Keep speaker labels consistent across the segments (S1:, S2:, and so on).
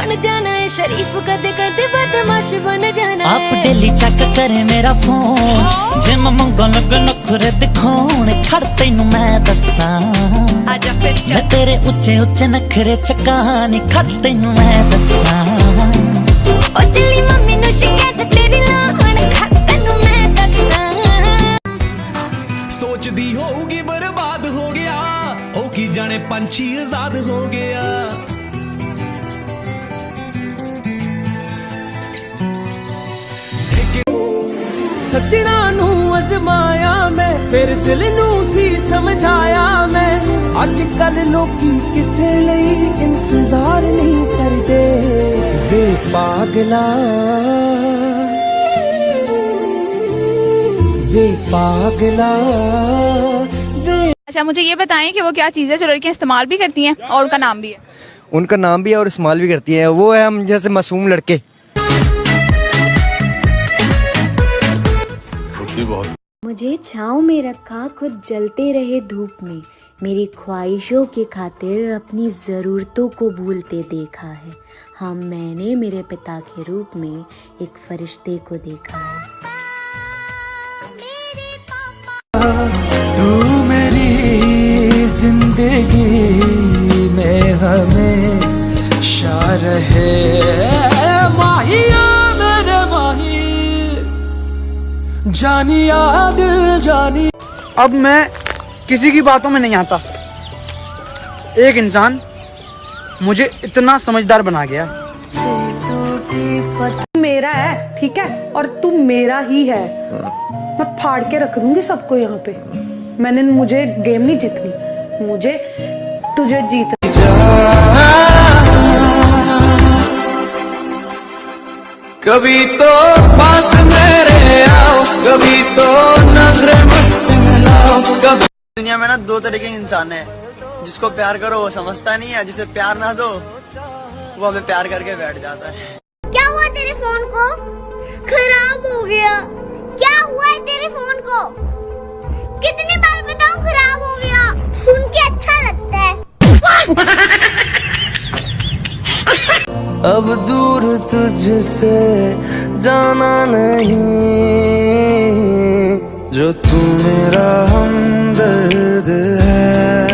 S1: बन जाना है शरीफ, कदे कदे बदमाश बन जाना है।
S2: आप डेली चेक करे मेरा फोन, जे मैं मंगो लग नखरे दिखाने, खड़ तैनू मैं दसा
S1: आजा फिर चल।
S2: मैं तेरे उच्चे उच्चे नखरे चकानी, खड़ तैनू मैं दसा।
S1: ओ चली मम्मी नु शिकायत तेरी लाहन, खड़ तैनू मैं दसा।
S3: सोचदी होगी बर्बाद हो गया, हो की जाने पंछी आजाद हो गया। सजना नू अजमाया मैं, फिर दिल नू सी समझाया मैं। अजकल लोकी किसे लई इंतजार नहीं करदे, वे पागला वे पागला वे।
S4: अच्छा मुझे ये बताएं कि वो क्या चीज़ है जो लड़कियां इस्तेमाल भी करती हैं और उनका नाम भी है?
S5: उनका नाम भी है और इस्तेमाल भी करती हैं। वो है हम जैसे मासूम लड़के।
S6: मुझे छाँव में रखा, खुद जलते रहे धूप में, मेरी ख्वाहिशों के खातिर अपनी ज़रूरतों को भूलते देखा है। हाँ मैंने मेरे पिता के रूप में एक फरिश्ते को देखा है।
S3: तू मेरी जिंदगी में हमेशा रहे, माहिया मेरे माही, जानिया दिल जानी।
S7: अब मैं किसी की बातों में नहीं आता। एक इंसान मुझे इतना समझदार बना गया।
S8: मेरा है ठीक है, और तू मेरा ही है। मैं फाड़ के रख दूंगी सबको यहाँ पे। मुझे गेम नहीं जीतनी, मुझे तुझे जीतना।
S3: कभी तो पास मेरे आओ, कभी तो नजरें मुझसे मिलाओ। कभी
S5: दुनिया में ना दो तरह के इंसान है, जिसको प्यार करो वो समझता नहीं है, जिसे प्यार ना दो वो हमें प्यार करके बैठ जाता है।
S6: क्या हुआ तेरे फोन को? खराब हो गया। क्या हुआ है तेरे फोन को? कितनी बार बताऊं खराब हो गया? सुन के अच्छा लगता है।
S3: अब दूर तुझसे जाना नहीं, जो तू मेरा हमदर्द है,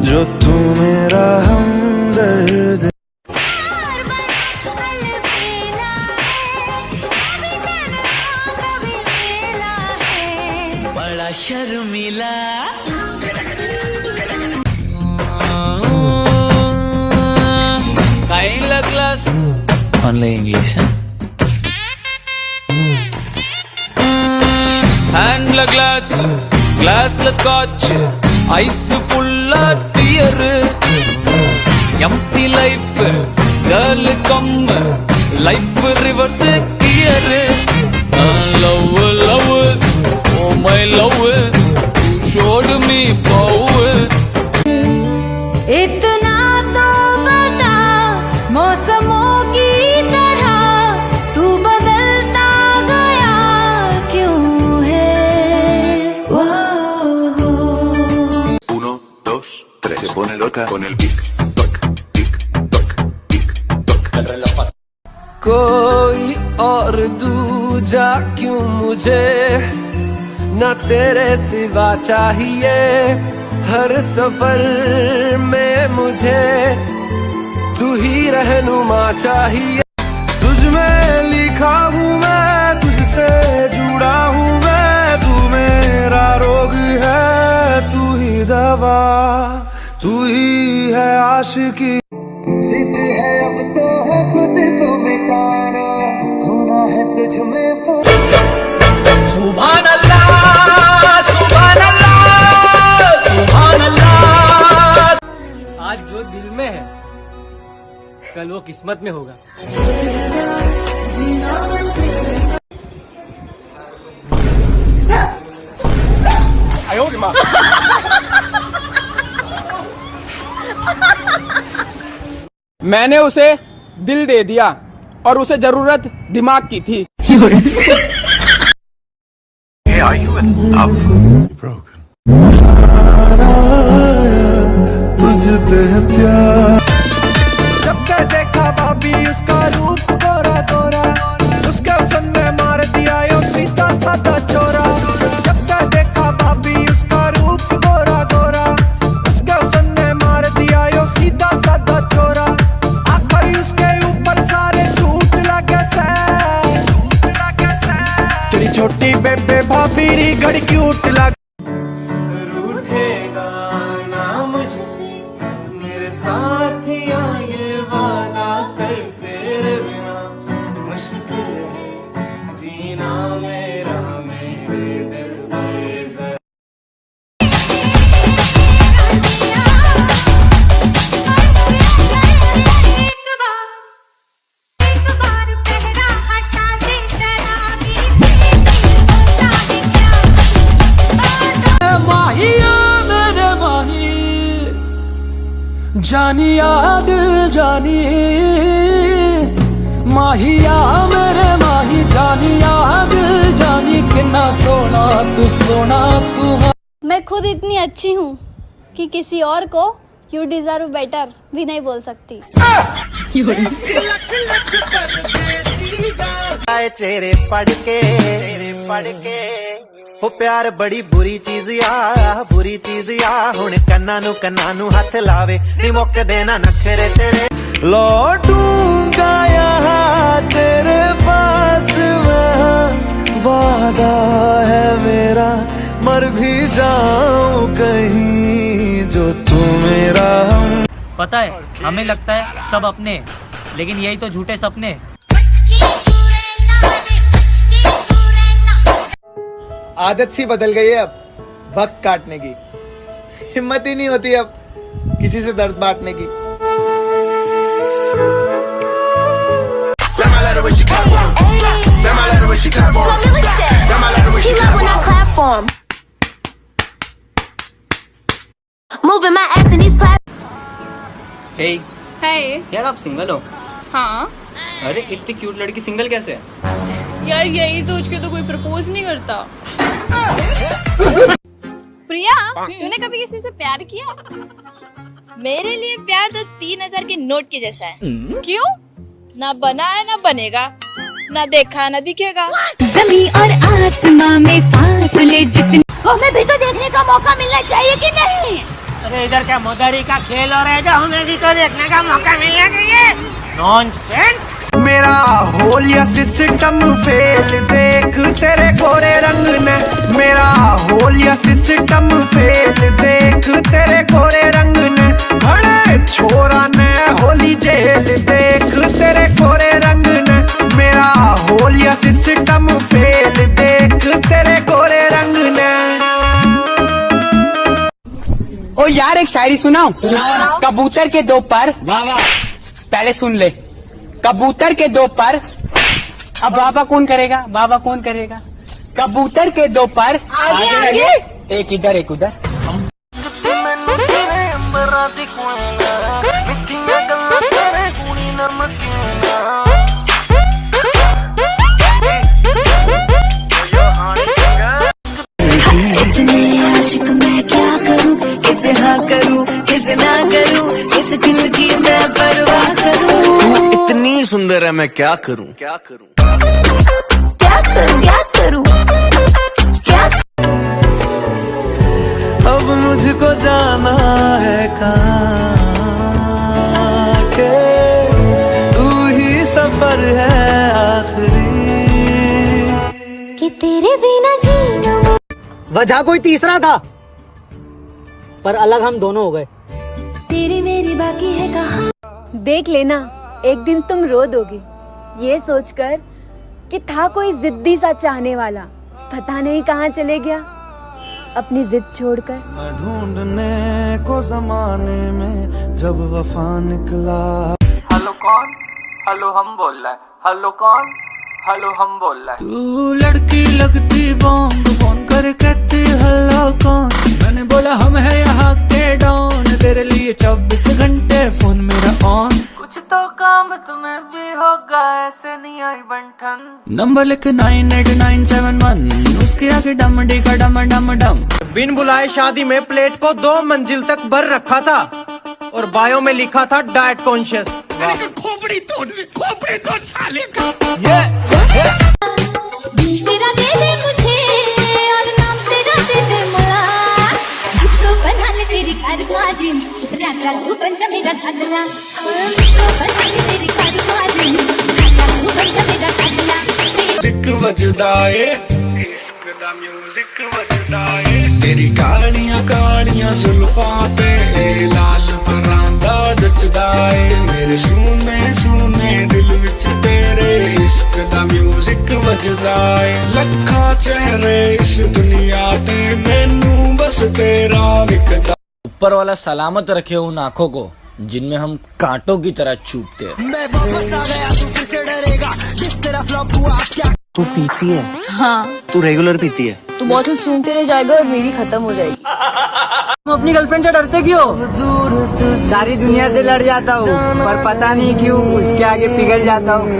S3: जो तू मेरा हमदर्द।
S2: बड़ा Sharmila
S3: Kaila glass
S2: only English
S3: and la glass, glass la scotch, ice full of tear. Empty life, girl come, life reverse gear. Love, love, oh my love, showed me power.
S1: इतना तो बता मौसमों की तरह, तू बदलता गया क्यों है? वो
S9: 1, 2, 3 se pone loca con el pic toc, pic toc, pic toc. El reloj pasa.
S3: कोई और दूजा क्यों मुझे, न तेरे सिवा चाहिए। हर सफर में मुझे तू ही रहनुमा चाहिए। तुझ में लिखा हूँ मैं, तुझसे जुड़ा हूँ मैं, तू मेरा रोग है, तू ही दवा, तू ही है आशिकी। जिद है अब तो है खुद तो मिटाना, होना है तुझ में सुभान अल्लाह, सुभान अल्लाह, सुभान अल्लाह। आज जो दिल में है कल वो किस्मत में होगा। मैंने उसे दिल दे दिया और उसे जरूरत दिमाग की थी।
S9: Hey, are you in love? Broken.
S3: तुझ पे प्यार जब तक
S10: बड़ी क्यूट लग।
S3: रूठेगा ना मुझसे मेरे साथिया, ये वादा कर तेरे बिना मुश्किल है जीना मेरा मेरे दिल में जरा।
S10: माहिया मेरे माही जानिया दिल जानी, माहिया मेरे माही जानिया दिल जानी, कितना सोना तू।
S1: मैं खुद इतनी अच्छी हूँ कि किसी और को यू डिजर्व बेटर भी नहीं बोल सकती।
S10: तेरे पढ़ के हो प्यार बड़ी बुरी चीज या हुण कन्ना नू हथ लावे नी मुक देना नखरे तेरे। लौटूंगा यहाँ तेरे पास मैं, वादा है मेरा मर भी जाऊं कहीं जो तू मेरा।
S2: पता है हमें लगता है सब अपने, लेकिन यही तो झूठे सपने।
S10: आदत सी बदल गई है अब वक्त काटने की, हिम्मत ही नहीं होती अब किसी से दर्द बांटने की।
S3: Hey,
S4: है
S3: यार आप सिंगल हो?
S4: हाँ
S3: अरे इतनी क्यूट लड़की सिंगल कैसे है?
S4: यार, यही सोच के तो कोई प्रपोज नहीं करता। प्रिया, तूने कभी किसी से प्यार किया? मेरे लिए प्यार तो 3000 के नोट के जैसा है। क्यों? ना बना है ना बनेगा, ना देखा ना दिखेगा।
S1: जमीन और आसमां में फासले जितने, हमें भी तो देखने का मौका मिलना चाहिए कि नहीं?
S2: अरे इधर क्या मोदारी का खेल हो रहा है, जो हमें भी तो देखने का मौका मिलना चाहिए। नॉनसेंस।
S10: मेरा होलिया सिस्टम फेल देख तेरे गोरे रंग ने, मेरा होलिया सिस्टम फेल देख तेरे गोरे रंग ने, बड़े छोरा ने होली जेल देख तेरे गोरे रंग ने, मेरा होलिया सिस्टम फेल देख तेरे गोरे रंग ने।
S7: ओ यार एक शायरी सुनाओ। कबूतर के दो पर, पहले सुन ले। कबूतर के दो पर, अब बाबा कौन करेगा, बाबा कौन करेगा। कबूतर के दो पर, आगे एक इधर एक उधर।
S1: किसे हाँ करूं किसे ना करूं, किसकी मैं परवाह करूं।
S10: इतनी सुंदर है मैं क्या करूं
S1: क्या करूं क्या।
S10: अब मुझको जाना है कहाँ के, तू ही सफर है आखिरी
S1: कि तेरे बिना जीना।
S7: वजह कोई तीसरा था पर अलग हम दोनों हो गए।
S1: तेरी मेरी बाकी है कहाँ। देख लेना एक दिन तुम रो दोगे ये सोचकर कि था कोई जिद्दी सा चाहने वाला, पता नहीं कहाँ चले गया अपनी जिद छोड़कर।
S10: मैं ढूंढने को जमाने में जब वफा निकला।
S3: हेलो कौन? हेलो हम बोल रहा है। हेलो कौन? हेलो हम बोल रहा है।
S10: तू लड़की लगती बॉम्ब, फोन कर कहती हेलो कौन, मैंने बोला हम है यहाँ के डॉन, तेरे लिए 24 घंटे फोन मेरा ऑन।
S3: कुछ तो काम तुम्हें भी होगा, ऐसे नहीं आई बंठन।
S10: नंबर लिख 98971, उसके आगे डम डी का डम डम डम। बिन बुलाए शादी में प्लेट को 2 मंजिल तक भर रखा था और बायो में लिखा था डाइट कॉन्शियस। खोपड़ी तोड़ साले का।
S1: तेरा दे दे मुझे और नाम तेरा दे दे मला, जिसको बना ले तेरी कारवारी, राजा तू बन जा मेरा अगला, जिसको बना ले तेरी कारवारी, राजा तू बन जा मेरा अगला।
S10: इश्क बजदा है, इश्क तेरी कालियां कालियां जुल्फां ते लाल परांदा जचदा ए मेरे सूने सूने दिल विच तेरे इश्क दा म्यूजिक वजदा ए लखा चेहरे इस दुनिया ते मैनू बस तेरा विकदा।
S3: ऊपर वाला सलामत रखे उन आँखों को जिनमें हम कांटों की तरह चुभते हैं।
S5: तू पीती है?
S4: हाँ,
S5: तू रेगुलर पीती है?
S4: तू बॉटल सूंघते रह जाएगा और मेरी खत्म हो जाएगी।
S3: तुम अपनी गर्लफ्रेंड से डरते क्यों?
S5: सारी दुनिया से लड़ जाता हूँ पर पता नहीं क्यों उसके आगे पिघल जाता हूँ।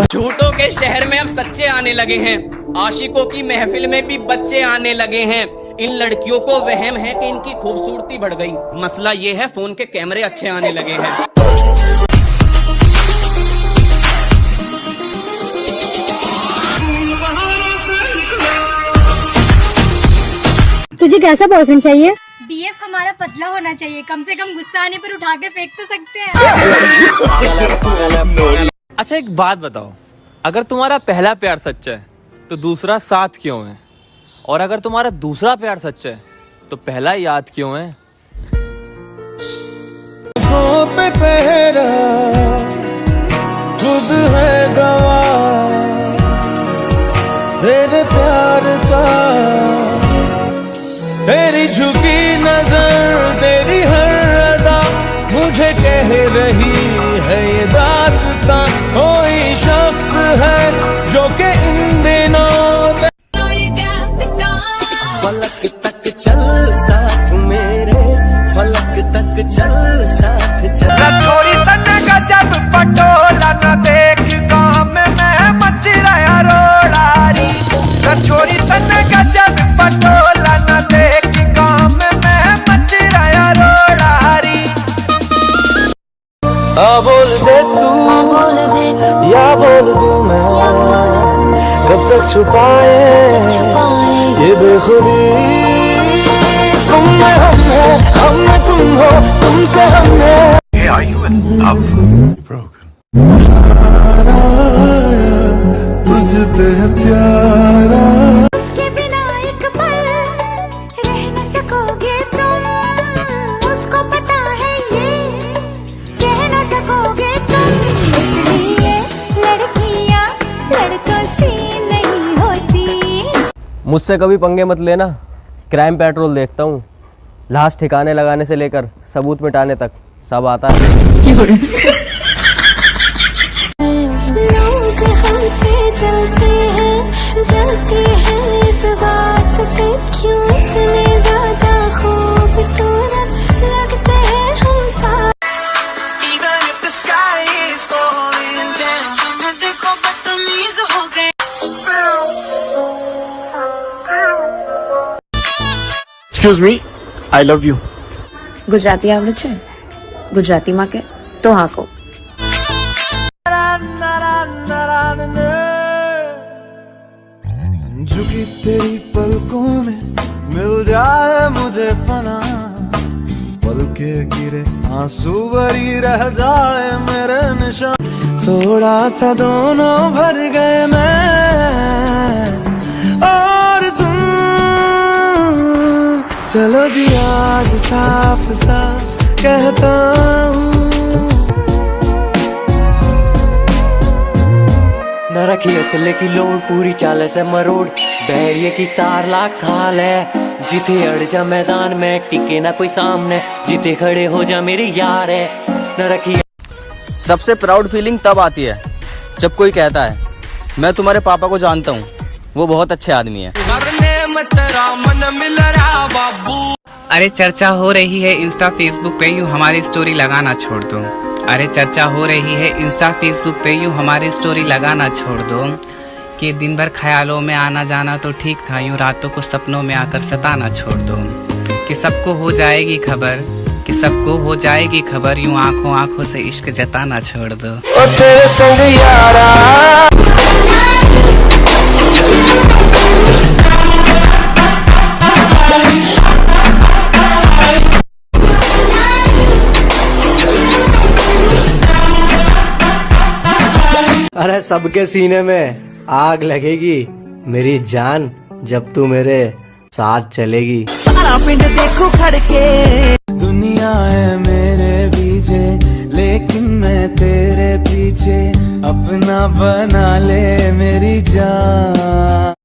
S3: झूठों के शहर में अब सच्चे आने लगे हैं, आशिकों की महफिल में भी बच्चे आने लगे हैं। इन लड़कियों को वहम है कि इनकी खूबसूरती बढ़ गई, मसला ये है फोन के कैमरे अच्छे आने लगे हैं।
S1: तुझे कैसा बॉयफ्रेंड चाहिए?
S11: बीएफ हमारा पतला होना चाहिए, कम से कम गुस्सा आने पर उठा के फेंक तो सकते हैं।
S3: अच्छा एक बात बताओ, अगर तुम्हारा पहला प्यार सच्चा है तो दूसरा साथ क्यों है? और अगर तुम्हारा दूसरा प्यार सच्चा है तो पहला याद क्यों है?
S10: पे पहरा खुद है गवाह तेरे प्यार का, तेरी झुकी नजर तेरी हर अदा मुझे कह रही है ये दास्तां। कोई शख्स है जो के इन दिनों फलक तक चल साथ मेरे, फलक तक चल साथ चल। छोरी तन्ने गजब पटोला न देख काम में मच रहा रोड़ारी। छोरी तन्ने गजब पटोला न देख काम में मच रहा रोड़ारी। बोल दे तू या बोल दूं मैं, कब तक छुपाए ये बेखुदी। तुम में हम है, हम में तुम हो, तुमसे हम है।
S9: Are you in love? Broken.
S10: तुझ पे प्यारा
S11: उसके बिना एक पल रह न सकोगे तुम, उसको पता है ये कह न सकोगे तुम। इसलिए लड़कियां लड़कों से नहीं होती।
S3: मुझसे कभी पंगे मत लेना, क्राइम पेट्रोल देखता हूँ, लाश ठिकाने लगाने से लेकर सबूत मिटाने तक सब आता है।
S11: लोग हमसे जलते हैं इस बात पे, क्यों इतने ज्यादा खूबसूरत लगते हैं हम साथ।
S10: Even if the sky is falling down,
S11: देखो बदतमीज हो गए।
S10: Excuse me, I love you.
S1: Gujarati આવડે છે? ગુજરાતીમાં કે તો હાકો.
S10: झुकी तेरी पलकों में मिल जाए मुझे पनाह, पल के गिरे आंसू भरी रह जाए मेरे निशान। थोड़ा सा दोनों भर गए मैं और तुम, चलो जी आज साफ साफ कहता हूँ। न रखी असले की लोड पूरी चाल से मरोड़, बैरिए की तार ला खाल है। जीते अड़ जा मैदान में टिके ना कोई सामने, जीते खड़े हो जा मेरे यार है। न रखी
S5: सबसे प्राउड फीलिंग तब आती है जब कोई कहता है मैं तुम्हारे पापा को जानता हूँ, वो बहुत अच्छे आदमी है।
S7: अरे चर्चा हो रही है इंस्टा फेसबुक पे, यूँ हमारी स्टोरी लगाना छोड़ दो। अरे चर्चा हो रही है इंस्टा फेसबुक पे, यूँ हमारी स्टोरी लगाना छोड़ दो। कि दिन भर ख्यालों में आना जाना तो ठीक था, यूँ रातों को सपनों में आकर सताना छोड़ दो। कि सबको हो जाएगी खबर, कि सबको हो जाएगी खबर, यूँ आंखों आंखों से इश्क जताना छोड़ दो। ओ तेरे संग यारा
S3: अरे सबके सीने में आग लगेगी
S10: मेरी जान जब तू मेरे साथ चलेगी।
S2: सारा पिंड देखो खड़के।
S10: दुनिया है मेरे पीछे लेकिन मैं तेरे पीछे, अपना बना ले मेरी जान।